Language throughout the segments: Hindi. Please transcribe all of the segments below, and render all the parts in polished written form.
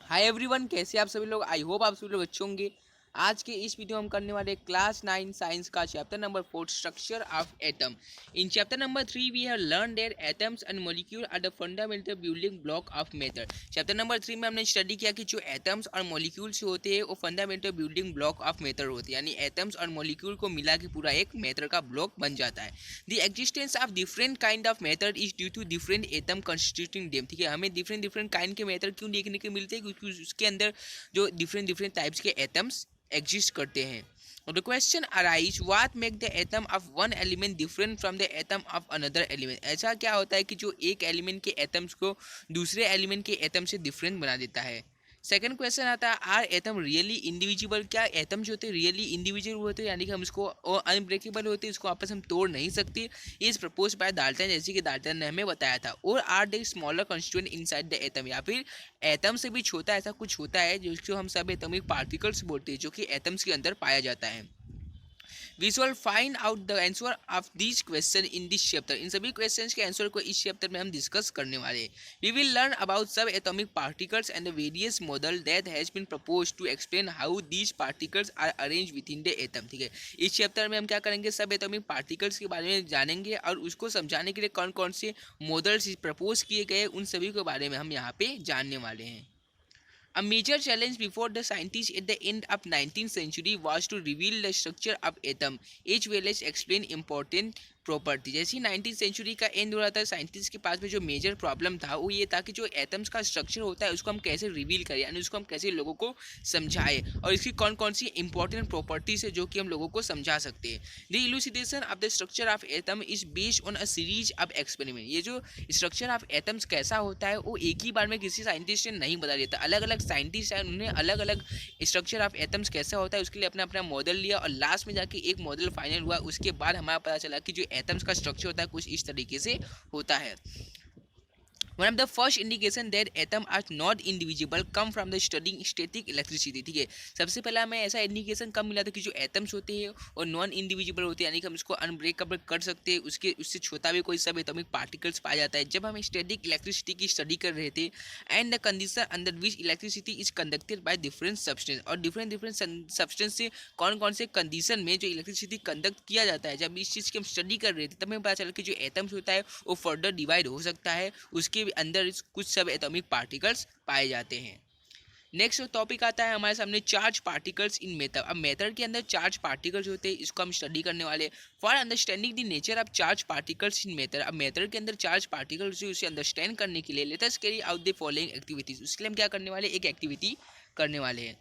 हाय एवरीवन, कैसे आप सभी लोग। आई होप आप सभी लोग अच्छे होंगे। आज के इस वीडियो में हम करने वाले क्लास 9 साइंस का chapter number 4 structure of atom. In chapter number 3 we have learn that atoms and molecule are the fundamental building block of matter. Chapter number 3 में हमने स्टडी किया कि जो एटम्स और मॉलिक्यूल्स होते हैं वो fundamental building block of matter होते हैं, यानी एटम्स और मॉलिक्यूल को मिला के पूरा एक मैटर का ब्लॉक बन जाता है। The existence of different kind of matter is due to different atom constituting them. ठीक है, हमें डिफरेंट डिफरेंट काइंड के मैटर क्यों देखने को मिलते हैं, क्योंकि उसके अंदर जो डिफरेंट डिफरेंट टाइप्स के एटम्स एग्जिस्ट करते हैं। The question arise what make the atom of one element different from the atom of another element। ऐसा क्या होता है कि जो एक एलिमेंट के एटम्स को दूसरे एलिमेंट के एटम से डिफरेंट बना देता है। सेकंड क्वेश्चन आता है आर एटम रियली इंडिविजुअल। क्या एटम जो होते हैं रियली इंडिविजुअल होते हैं, यानी कि हम इसको अनब्रेकेबल होते हैं, इसको आपस हम तोड़ नहीं सकते। इज प्रपोज बाय डाल्टन, जैसे कि डाल्टन ने हमें बताया था। और are the smaller constituent inside the atom, या फिर एटम से भी छोटा ऐसा कुछ होता है जिसको हम सब एटॉमिक पार्टिकल्स बोलते हैं, जो कि एटम्स के अंदर पाया जाता है। We shall find out the answer of these question in this chapter। इन सभी क्वेश्चंस के आंसर को इस चैप्टर में हम डिस्कस करने वाले हैं। We will learn about subatomic particles and the various model that has been proposed to explain how these particles are arranged within the atom। ठीक है, इस चैप्टर में हम क्या करेंगे, सब एटॉमिक पार्टिकल्स के बारे में जानेंगे और उसको समझाने के लिए कौन कौन से मॉडल्स प्रपोज किए गए उन सभी के बारे में हम यहाँ पे जानने वाले हैं। A major challenge before the scientists at the end of 19th century was to reveal the structure of atom as well as explain important property. जैसे ही 19th सेंचुरी का एंड हो रहा था, साइंटिस्ट के पास में जो मेजर प्रॉब्लम था वो ये था कि जो एटम्स का स्ट्रक्चर होता है उसको हम कैसे रिवील करें, यानी उसको हम कैसे लोगों को समझाएं और इसकी कौन कौन सी इंपॉर्टेंट प्रॉपर्टीज है जो कि हम लोगों को समझा सकते हैं। The elucidation of the structure of atom is based on a series of experiment. ये जो स्ट्रक्चर ऑफ एटम्स कैसा होता है वो एक ही बार में किसी साइंटिस्ट ने नहीं बता दिया था। अलग अलग साइंटिस्ट हैं, उन्होंने अलग अलग स्ट्रक्चर ऑफ एटम्स कैसा होता है उसके लिए अपना अपना मॉडल लिया और लास्ट में जाके एक मॉडल फाइनल हुआ। उसके बाद हमारा पता चला कि जो एटम्स का स्ट्रक्चर होता है कुछ इस तरीके से होता है। One of the first indication that atom are not indivisible come from the studying static electricity। ठीक है, सबसे पहला हमें ऐसा इंडिकेशन कब मिला था कि जो एटम्स होते हैं और नॉन इंडिविजिबल होते हैं, यानी कि हम इसको अनब्रेकेबल कर सकते हैं, उससे छोटा भी कोई सब एटॉमिक पार्टिकल्स पाया जाता है जब हम स्टैटिक इलेक्ट्रिसिटी की स्टडी कर रहे थे। And the condition under which electricity is conducted by different substance. और डिफरेंट डिफरेंट सब्सटेंस से कौन कौन से कंडीशन में जो इलेक्ट्रिसिटी कंडक्ट किया जाता है, जब इस चीज़ की हम स्टडी कर रहे थे तब हमें पता चला कि जो एटम्स होता है वो फर्दर डिवाइड हो सकता है, उसके अंदर कुछ सब एटॉमिक पार्टिकल्स पाए जाते हैं। नेक्स्ट टॉपिक आता है हमारे सामने चार्ज पार्टिकल्स इन मैटर। अब मैटर के अंदर चार्ज पार्टिकल्स होते हैं, इसको हम स्टडी करने वाले। For understanding the nature of charge particles in matter. अब मैटर के अंदर चार्ज पार्टिकल्स उसे अंडरस्टैंड करने के लिए let us carry out the following activities. उसके लिए हम क्या करने वाले, एक एक्टिविटी करने वाले हैं।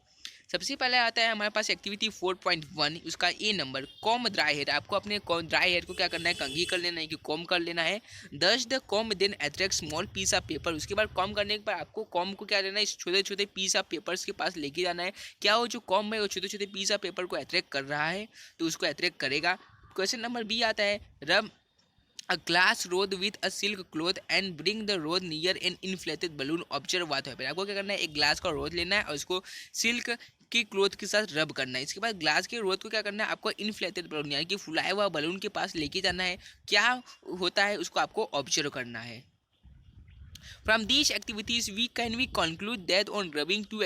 सबसे पहले आता है हमारे पास एक्टिविटी 4.1, उसका ए नंबर कॉम ड्राई हेयर। आपको अपने ड्राई हेयर को क्या करना है, कंघी कर लेना है कि कॉम कर लेना है। Thus the comb then attract small piece of paper. उसके बाद कॉम करने के बाद आपको कॉम को क्या लेना है, इस छोटे छोटे पीस ऑफ पेपर्स के पास लेके जाना है। क्या वो जो कॉम है वो छोटे छोटे पीस ऑफ पेपर को अट्रैक्ट कर रहा है, तो उसको अट्रैक्ट करेगा। क्वेश्चन नंबर बी आता है रब a glass rod with a silk cloth and bring the rod near an inflated balloon, observe what happen। आपको क्या करना है, एक ग्लास का रोड लेना है और उसको सिल्क की क्लोथ के साथ रब करना है। इसके बाद ग्लास के रोड को क्या करना है, आपको इन्फ्लेटेड बलून यानी कि फुलाया हुआ बलून के पास लेके जाना है। क्या होता है उसको आपको ऑब्जर्व करना है। From these activities we can conclude that on rubbing two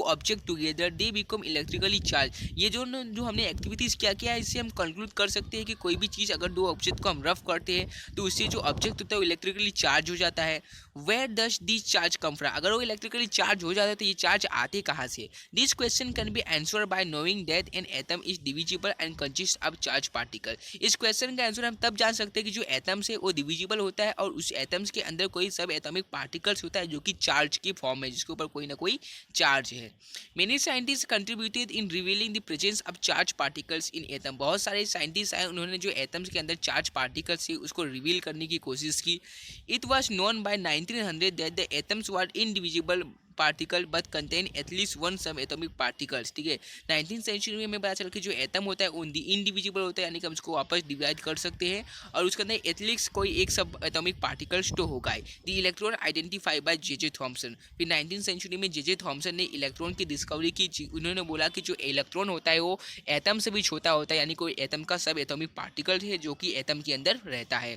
objects together they become electrically charged। ये जो हमने एक्टिविटीज़ क्या किया है इससे हम कंक्लूड कर सकते हैं कि कोई भी चीज़ अगर दो ऑब्जेक्ट को हम रफ करते हैं तो उससे जो ऑब्जेक्ट होता है वो इलेक्ट्रिकली चार्ज हो जाता है। Where does this charge come from? अगर वो इलेक्ट्रिकली चार्ज हो जाता है तो ये चार्ज आते कहाँ से। This question can be answer by knowing that an atom is divisible and consist of charge particle. इस क्वेश्चन का आंसर हम तब जान सकते हैं कि जो एटम्स है वो डिविजिबल होता है और उस एटम्स के अंदर कोई सब एटॉमिक पार्टिकल्स होता है जो कि चार्ज की फॉर्म है, जिसके ऊपर कोई ना कोई चार्ज है। Many scientist contributed in revealing the presence of charge particles in atom. बहुत सारे साइंटिस्ट आए, उन्होंने जो एटम्स के अंदर चार्ज पार्टिकल्स है उसको रिवील करने की कोशिश की। It was known by 1900 that the atoms were indivisible particle but contain at least one सब एटॉमिक पार्टिकल्स। ठीक है, 19th सेंचुरी में हमें पता चला कि जो एटम होता है वो इंडिविजिबल होता है, यानी कि हम उसको वापस डिवाइड कर सकते हैं और उसके अंदर एटलीस्ट कोई एक सब एटॉमिक पार्टिकल्स तो होगा ही। The electron identify by J Thomson. फिर 19th सेंचुरी में जे थॉमसन ने इलेक्ट्रॉन की डिस्कवरी की। उन्होंने बोला कि जो इलेक्ट्रॉन होता है वो एटम से भी छोटा होता है, यानी कोई एटम का सब एटॉमिक पार्टिकल है जो कि एटम के अंदर रहता है।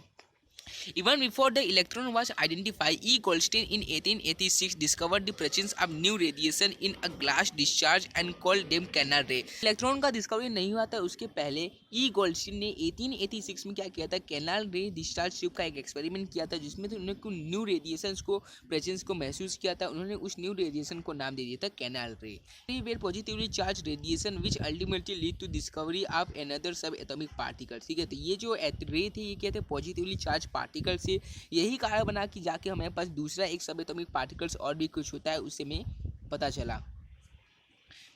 Even before the electron was identified, E. Goldstein in 1886 discovered the presence of new radiation in a glass discharge and called them canal ray. Electron का डिस्कवरी नहीं हुआ था उसके पहले ई गोल्डस्टीन ने 1886 में क्या किया था, कैनाल रे डिस्चार्ज ट्यूब का एक एक्सपेरिमेंट किया था जिसमें उन्होंने न्यू रेडिएशंस को प्रेजेंस को महसूस किया था। उन्होंने उस न्यू रेडिएशन को नाम दे दिया था canal ray. Where positively charge radiation which ultimately lead to discovery of another sub atomic particle. ठीक है, तो ये जो रे थे ये क्या थे, पॉजिटिवली चार्ज पार्टिकल से, यही कारण बना कि जाके हमारे पास दूसरा एक सब एटॉमिक पार्टिकल्स और भी कुछ होता है उससे में पता चला।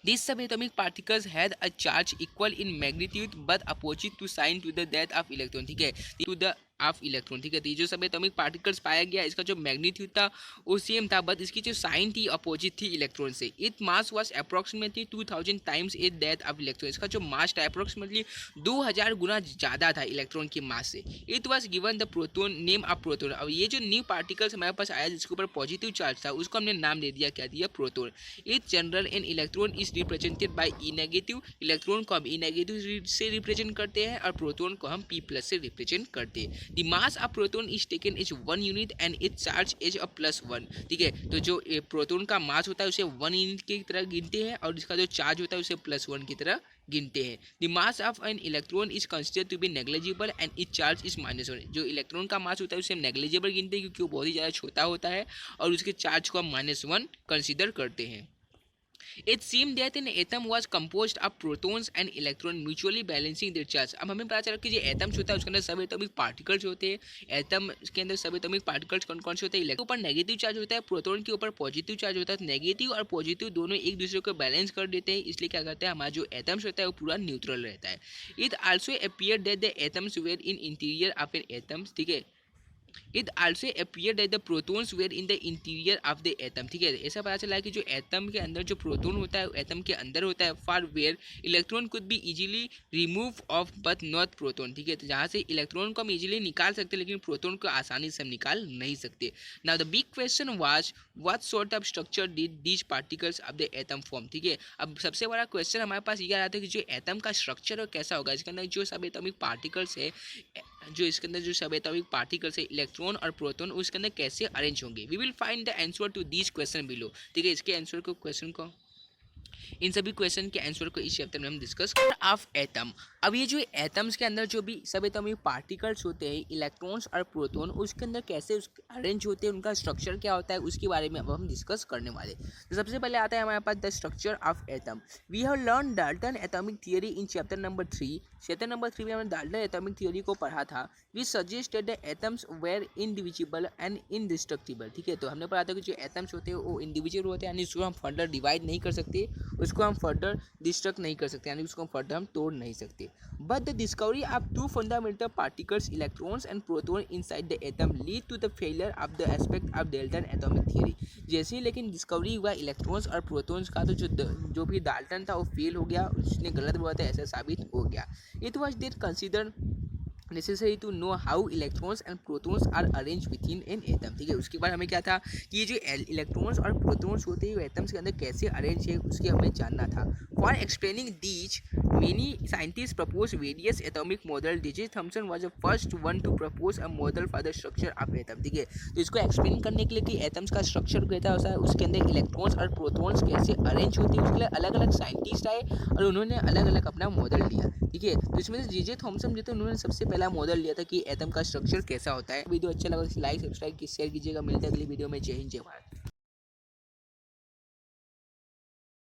These subatomic particles had a charge equal in magnitude but opposite to sign to the death of electron। ठीक है, to the ऑफ इलेक्ट्रॉन। ठीक है, तो ये जो सब एटॉमिक पार्टिकल्स पाया गया इसका जो मैग्नीट्यूड था वो सेम था, बट इसकी जो साइन थी अपोजिट थी इलेक्ट्रॉन से। It mass was approximately 2000 times it that of electron. इसका जो मास था अप्रोक्सीमेटली 2000 गुना ज़्यादा था इलेक्ट्रॉन के मास से। It was given the proton name of proton. अब ये जो न्यू पार्टिकल्स हमारे पास आया जिसके ऊपर पॉजिटिव चार्ज था उसको हमने नाम दे दिया, क्या दिया, proton. It general an electron is represented by E negative. Electron को हम ई नेगेटिव से रिप्रेजेंट करते हैं और प्रोटॉन को हम पी प्लस से रिप्रेजेंट करते हैं। The mass of proton is taken as 1 unit and its charge is a +1। ठीक है, तो जो प्रोटॉन का मास होता है उसे 1 यूनिट की तरह गिनते हैं और इसका जो चार्ज होता है उसे +1 की तरह गिनते हैं। The mass of an electron is considered to be negligible and its charge is -1। जो इलेक्ट्रॉन का मास होता है उसे हम नेग्लिजिबल गिनते हैं क्योंकि वो बहुत ही ज़्यादा छोटा होता है और उसके चार्ज को हम -1 कंसिडर करते हैं। It seemed that an atom was composed of protons and electrons mutually balancing their charge। अब हमें पता चला कि जो एटम्स होता है उसके अंदर सब एटॉमिक पार्टिकल्स होते हैं। एटम के अंदर सब एटॉमिक पार्टिकल्स कौन कौन से होते हैं, इलेक्ट्रॉन के ऊपर नेगेटिव चार्ज होता है, प्रोटॉन के ऊपर पॉजिटिव चार्ज होता है। नेगेटिव और पॉजिटिव दोनों एक दूसरे को बैलेंस कर देते हैं, इसलिए क्या करते हैं हमारा जो एटम्स होता है वो पूरा न्यूट्रल रहता है। It also appear that the atoms were in interior of an atoms. ठीक है, it also appear that the protons were in the interior of the atom. ठीक है, ऐसा पता चला है कि जो एटम के अंदर जो प्रोटॉन होता है एटम के अंदर होता है, for where electron could be easily remove off but not proton. ठीक है, तो जहाँ से इलेक्ट्रॉन को हम इजीली निकाल सकते हैं लेकिन प्रोटॉन को आसानी से हम निकाल नहीं सकते। Now the big question was what sort of structure did these particles of the atom form. ठीक है, अब सबसे बड़ा क्वेश्चन हमारे पास ये आ रहा था कि जो एटम का स्ट्रक्चर है कैसा होगा, इसके अंदर जो सब एटॉमिक पार्टिकल्स है, जो इसके अंदर जो सब एटॉमिक पार्टिकल्स है इलेक्ट्रॉन और प्रोटॉन उसके अंदर कैसे अरेंज होंगे। We will find the answer to this question below. ठीक है, इसके आंसर को क्वेश्चन को इन सभी क्वेश्चन के आंसर को इस चैप्टर में हम डिस्कस ऑफ एटम। अब ये जो एटम्स के अंदर जो भी सब एटॉमिक पार्टिकल्स होते हैं इलेक्ट्रॉन्स और प्रोटॉन उसके अंदर कैसे अरेंज होते हैं, उनका स्ट्रक्चर क्या होता है उसके बारे में अब हम डिस्कस करने वाले। तो सबसे पहले आता है हमारे पास the structure of atom. We have learn Dalton atomic theory in chapter number 3। Chapter number 3 में हमने डाल्टन एटॉमिक थियरी को पढ़ा था। We suggested the atoms were indivisible and indestructible. ठीक है, तो हमने पढ़ा था कि जो एटम्स होते हैं वो इंडिविजुअल होते हैं यानी उसको हम फर्दर डिवाइड नहीं कर सकते, उसको हम फर्दर डिस्ट्रक्ट नहीं कर सकते यानी उसको हम फर्दर हम तोड़ नहीं सकते। But the discovery of two fundamental particles electrons and proton inside the atom lead to the failure of the aspect of Dalton atomic theory. जैसे ही लेकिन डिस्कवरी हुआ इलेक्ट्रॉन्स और प्रोटॉन्स का तो जो भी डाल्टन था वो फेल हो गया, उसने गलत बोला था ऐसा साबित हो गया। It was that consider necessary to know how electrons and protons are arranged within an atom। ठीक है, उसके बाद हमें क्या था कि ये जो इलेक्ट्रॉन्स और प्रोटॉन्स होते हैं एटम्स के अंदर कैसे अरेंज है उसके हमें जानना था। For explaining these many scientist propose various atomic model. DJ Thomson was the first one to propose a model for the structure of atom. ठीक है, तो इसको एक्सप्लेन करने के लिए कि एटम्स का स्ट्रक्चर कैसा होता है, उसके अंदर इलेक्ट्रॉन्स और प्रोटॉन्स कैसे अरेंज होते हैं, उसके लिए अलग अलग साइंटिस्ट आए और उन्होंने अलग अलग अपना मॉडल लिया। ठीक है, तो इसमें से डीजे थॉमसन जो थे उन्होंने सबसे पहला मॉडल लिया था कि एटम का स्ट्रक्चर कैसा होता है। वीडियो अच्छा लगा तो लाइक सब्सक्राइब शेयर कीजिएगा। मिलते हैं अगली वीडियो में। जय हिंद जय भारत।